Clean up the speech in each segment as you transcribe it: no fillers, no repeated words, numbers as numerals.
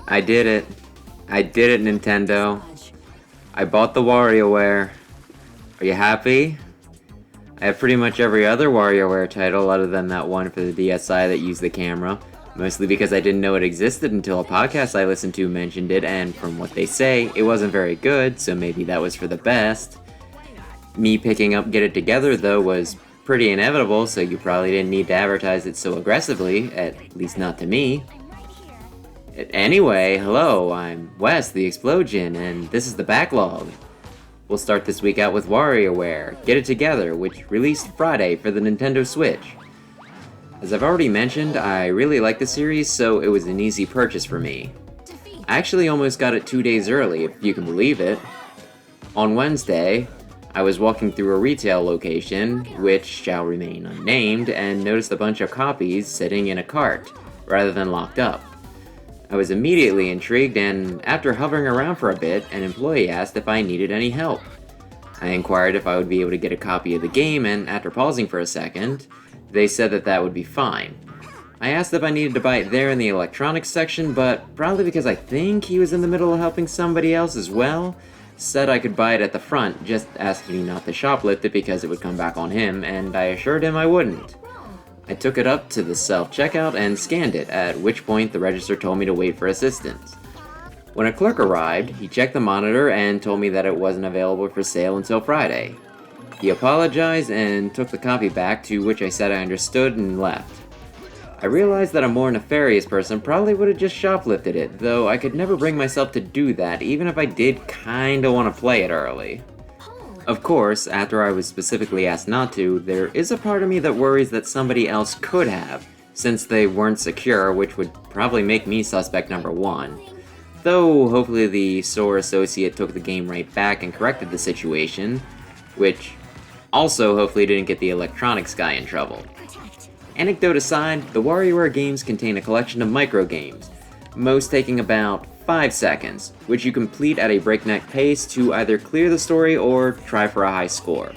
I did it. I did it, Nintendo. I bought the Wario Ware. Are you happy? I have pretty much every other WarioWare title other than that one for the DSi that used the camera, mostly because I didn't know it existed until a podcast I listened to mentioned it, and from what they say, it wasn't very good, so maybe that was for the best. Me picking up Get It Together, though, was pretty inevitable, so you probably didn't need to advertise it so aggressively, at least not to me. Anyway, hello, I'm Wes, the Explosion, and this is the Backlog. We'll start this week out with Wario Ware, Get It Together, which released Friday for the Nintendo Switch. As I've already mentioned, I really like the series, so it was an easy purchase for me. I actually almost got it 2 days early, if you can believe it. On Wednesday, I was walking through a retail location, which shall remain unnamed, and noticed a bunch of copies sitting in a cart, rather than locked up. I was immediately intrigued, and after hovering around for a bit, an employee asked if I needed any help. I inquired if I would be able to get a copy of the game, and after pausing for a second, they said that would be fine. I asked if I needed to buy it there in the electronics section, but probably because I think he was in the middle of helping somebody else as well, said I could buy it at the front, just asking me not to shoplift it because it would come back on him, and I assured him I wouldn't. I took it up to the self-checkout and scanned it, at which point the register told me to wait for assistance. When a clerk arrived, he checked the monitor and told me that it wasn't available for sale until Friday. He apologized and took the copy back, to which I said I understood and left. I realized that a more nefarious person probably would have just shoplifted it, though I could never bring myself to do that, even if I did kinda want to play it early. Of course, after I was specifically asked not to, there is a part of me that worries that somebody else could have, since they weren't secure, which would probably make me suspect number one. Though, hopefully the store associate took the game right back and corrected the situation, which also hopefully didn't get the electronics guy in trouble. Anecdote aside, the WarioWare games contain a collection of microgames, most taking about 5 seconds, which you complete at a breakneck pace to either clear the story or try for a high score.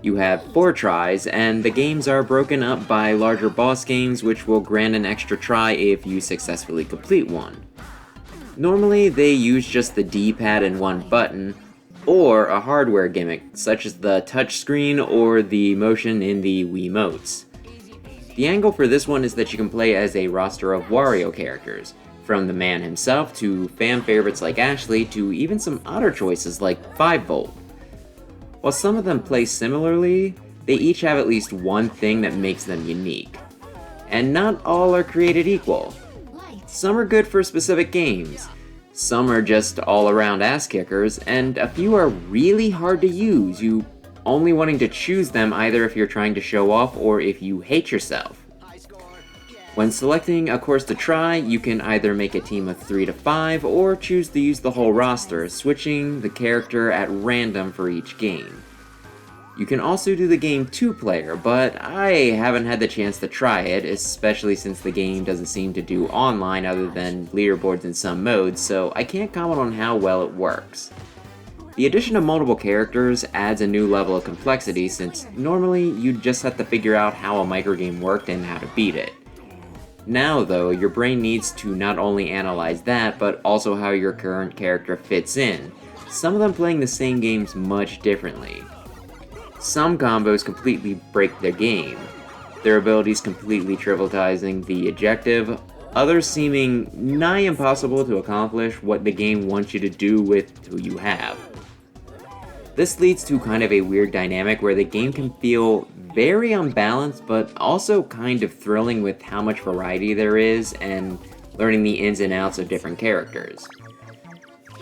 You have 4 tries, and the games are broken up by larger boss games which will grant an extra try if you successfully complete one. Normally, they use just the D-pad and one button, or a hardware gimmick, such as the touchscreen or the motion in the Wiimotes. The angle for this one is that you can play as a roster of Wario characters, from the man himself to fan favorites like Ashley to even some odder choices like 5V. While some of them play similarly, they each have at least one thing that makes them unique. And not all are created equal. Some are good for specific games, some are just all-around ass-kickers, and a few are really hard to use, you only wanting to choose them either if you're trying to show off or if you hate yourself. When selecting a course to try, you can either make a team of 3 to 5 or choose to use the whole roster, switching the character at random for each game. You can also do the game 2-player, but I haven't had the chance to try it, especially since the game doesn't seem to do online other than leaderboards in some modes, so I can't comment on how well it works. The addition of multiple characters adds a new level of complexity, since normally you'd just have to figure out how a microgame worked and how to beat it. Now though, your brain needs to not only analyze that, but also how your current character fits in, some of them playing the same games much differently. Some combos completely break their game, their abilities completely trivializing the objective, others seeming nigh impossible to accomplish what the game wants you to do with who you have. This leads to kind of a weird dynamic where the game can feel very unbalanced, but also kind of thrilling with how much variety there is and learning the ins and outs of different characters.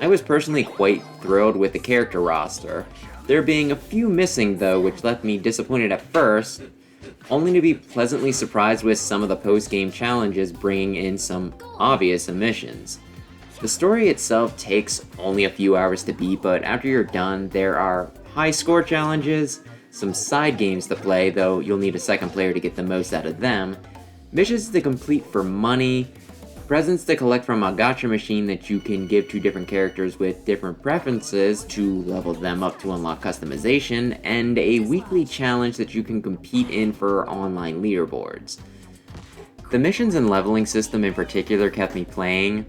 I was personally quite thrilled with the character roster, there being a few missing though, which left me disappointed at first, only to be pleasantly surprised with some of the post-game challenges bringing in some obvious omissions. The story itself takes only a few hours to beat, but after you're done, there are high score challenges, some side games to play, though you'll need a second player to get the most out of them, missions to complete for money, presents to collect from a gacha machine that you can give to different characters with different preferences to level them up to unlock customization, and a weekly challenge that you can compete in for online leaderboards. The missions and leveling system in particular kept me playing.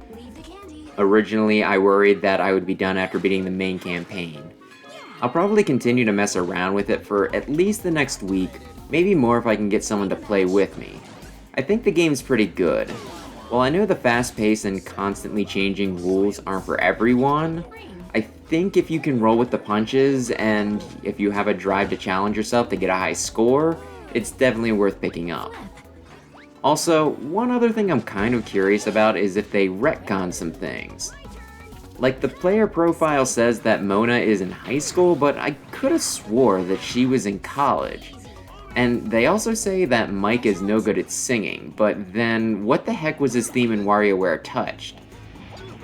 Originally, I worried that I would be done after beating the main campaign. I'll probably continue to mess around with it for at least the next week, maybe more if I can get someone to play with me. I think the game's pretty good. While I know the fast pace and constantly changing rules aren't for everyone, I think if you can roll with the punches and if you have a drive to challenge yourself to get a high score, it's definitely worth picking up. Also, one other thing I'm kind of curious about is if they retcon some things. Like, the player profile says that Mona is in high school, but I could have swore that she was in college. And they also say that Mike is no good at singing, but then what the heck was his theme in Wario Ware touched?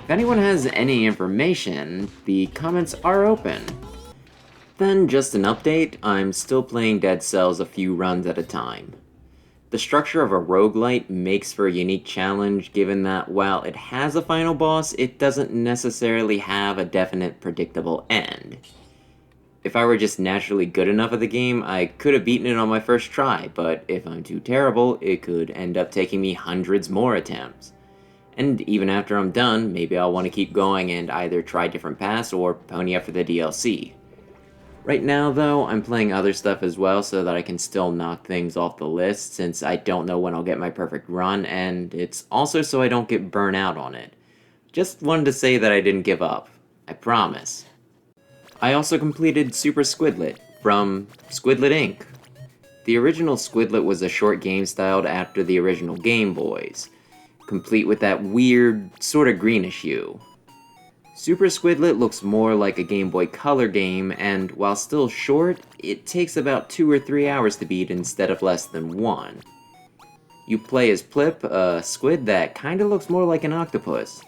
If anyone has any information, the comments are open. Then just an update, I'm still playing Dead Cells a few runs at a time. The structure of a roguelite makes for a unique challenge given that while it has a final boss, it doesn't necessarily have a definite predictable end. If I were just naturally good enough at the game, I could have beaten it on my first try, but if I'm too terrible, it could end up taking me hundreds more attempts. And even after I'm done, maybe I'll want to keep going and either try different paths or pony up for the DLC. Right now, though, I'm playing other stuff as well so that I can still knock things off the list since I don't know when I'll get my perfect run, and it's also so I don't get burnt out on it. Just wanted to say that I didn't give up. I promise. I also completed Super Squidlit from Squidlit Inc. The original Squidlit was a short game styled after the original Game Boys, complete with that weird, sorta greenish hue. Super Squidlit looks more like a Game Boy Color game, and while still short, it takes about 2 or 3 hours to beat instead of less than 1. You play as Plip, a squid that kinda looks more like an octopus,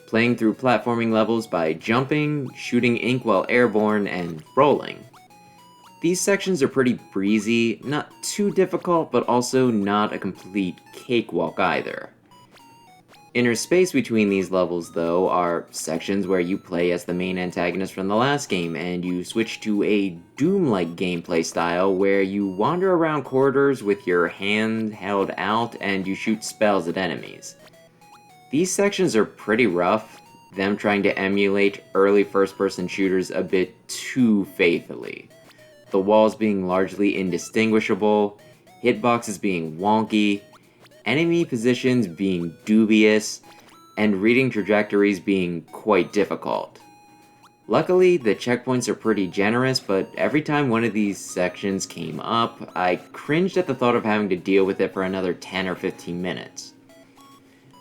playing through platforming levels by jumping, shooting ink while airborne, and rolling. These sections are pretty breezy, not too difficult, but also not a complete cakewalk either. Interspace between these levels, though, are sections where you play as the main antagonist from the last game, and you switch to a Doom-like gameplay style where you wander around corridors with your hand held out and you shoot spells at enemies. These sections are pretty rough, them trying to emulate early first-person shooters a bit too faithfully. The walls being largely indistinguishable, hitboxes being wonky, enemy positions being dubious, and reading trajectories being quite difficult. Luckily, the checkpoints are pretty generous, but every time one of these sections came up, I cringed at the thought of having to deal with it for another 10 or 15 minutes.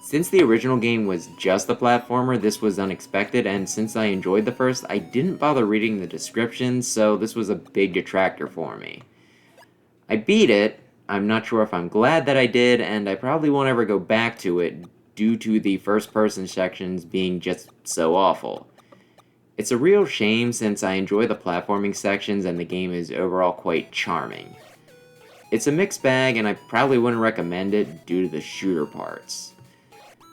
Since the original game was just a platformer, this was unexpected, and since I enjoyed the first, I didn't bother reading the descriptions, so this was a big detractor for me. I beat it. I'm not sure if I'm glad that I did, and I probably won't ever go back to it due to the first-person sections being just so awful. It's a real shame since I enjoy the platforming sections and the game is overall quite charming. It's a mixed bag and I probably wouldn't recommend it due to the shooter parts.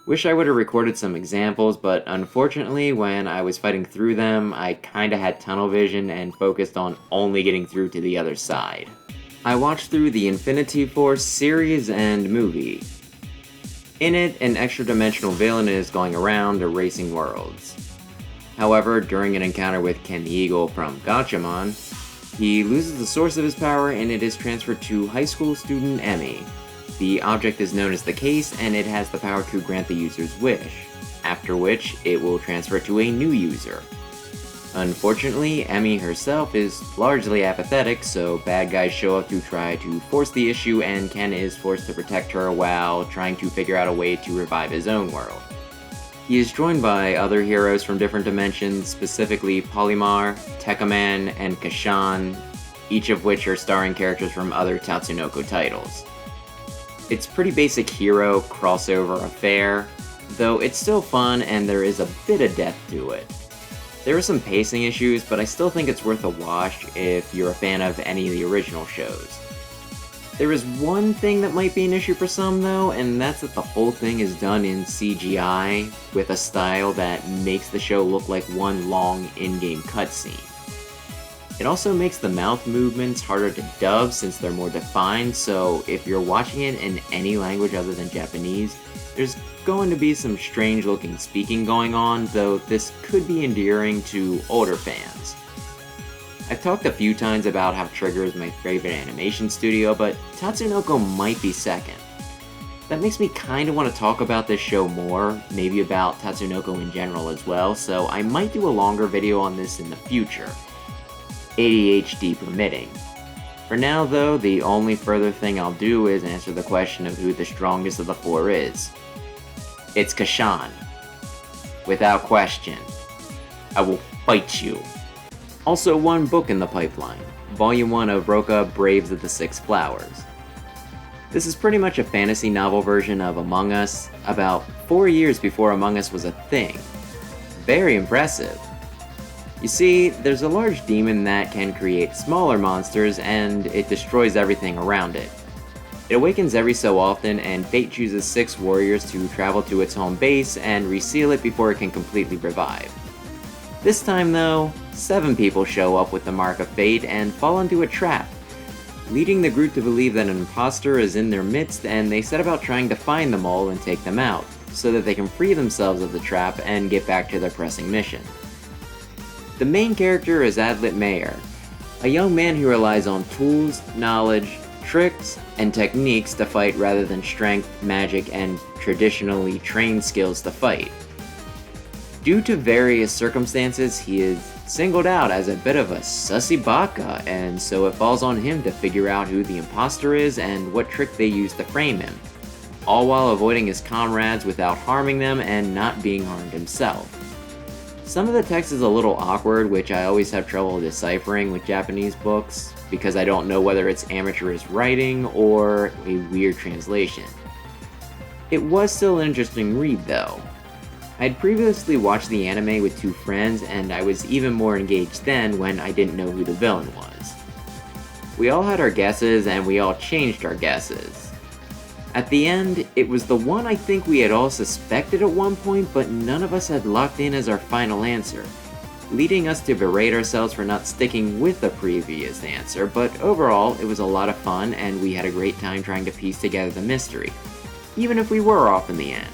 Wish I would have recorded some examples, but unfortunately when I was fighting through them, I kinda had tunnel vision and focused on only getting through to the other side. I watched through the Infini-T Force series and movie. In it, an extra-dimensional villain is going around erasing worlds. However, during an encounter with Ken the Eagle from Gatchaman, he loses the source of his power and it is transferred to high school student Emmy. The object is known as the Case and it has the power to grant the user's wish, after which it will transfer to a new user. Unfortunately, Emmy herself is largely apathetic, so bad guys show up to try to force the issue and Ken is forced to protect her while trying to figure out a way to revive his own world. He is joined by other heroes from different dimensions, specifically Polymar, Tekkaman, and Kashan, each of which are starring characters from other Tatsunoko titles. It's pretty basic hero crossover affair, though it's still fun and there is a bit of depth to it. There are some pacing issues, but I still think it's worth a watch if you're a fan of any of the original shows. There is one thing that might be an issue for some though, and that's that the whole thing is done in CGI with a style that makes the show look like one long in-game cutscene. It also makes the mouth movements harder to dub since they're more defined, so if you're watching it in any language other than Japanese, there's going to be some strange looking speaking going on, though this could be endearing to older fans. I've talked a few times about how Trigger is my favorite animation studio, but Tatsunoko might be second. That makes me kinda want to talk about this show more, maybe about Tatsunoko in general as well, so I might do a longer video on this in the future. ADHD permitting. For now though, the only further thing I'll do is answer the question of who the strongest of the four is. It's Kashan. Without question. I will fight you. Also, one book in the pipeline, Volume 1 of Rokka Braves of the Six Flowers. This is pretty much a fantasy novel version of Among Us, about 4 years before Among Us was a thing. Very impressive. You see, there's a large demon that can create smaller monsters, and it destroys everything around it. It awakens every so often, and Fate chooses 6 warriors to travel to its home base and reseal it before it can completely revive. This time though, 7 people show up with the Mark of Fate and fall into a trap, leading the group to believe that an imposter is in their midst, and they set about trying to find them all and take them out, so that they can free themselves of the trap and get back to their pressing mission. The main character is Adlit Mayer, a young man who relies on tools, knowledge, tricks, and techniques to fight rather than strength, magic, and traditionally trained skills to fight. Due to various circumstances, he is singled out as a bit of a sussy baka, and so it falls on him to figure out who the imposter is and what trick they use to frame him, all while avoiding his comrades without harming them and not being harmed himself. Some of the text is a little awkward, which I always have trouble deciphering with Japanese books, because I don't know whether it's amateurish writing or a weird translation. It was still an interesting read though. I had previously watched the anime with 2 friends, and I was even more engaged then when I didn't know who the villain was. We all had our guesses, and we all changed our guesses. At the end, it was the one I think we had all suspected at one point, but none of us had locked in as our final answer, leading us to berate ourselves for not sticking with the previous answer, but overall, it was a lot of fun, and we had a great time trying to piece together the mystery, even if we were off in the end.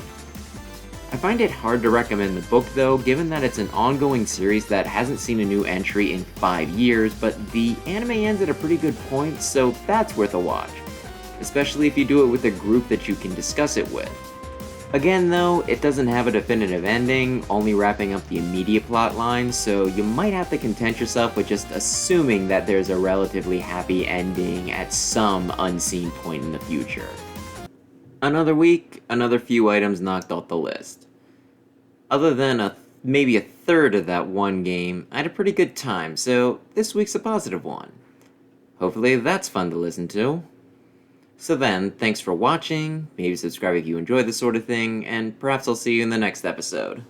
I find it hard to recommend the book though, given that it's an ongoing series that hasn't seen a new entry in 5 years, but the anime ends at a pretty good point, so that's worth a watch, especially if you do it with a group that you can discuss it with. Again though, it doesn't have a definitive ending, only wrapping up the immediate plot line, so you might have to content yourself with just assuming that there's a relatively happy ending at some unseen point in the future. Another week, another few items knocked off the list. Other than maybe a third of that one game, I had a pretty good time, so this week's a positive one. Hopefully that's fun to listen to. So then, thanks for watching, maybe subscribe if you enjoy this sort of thing, and perhaps I'll see you in the next episode.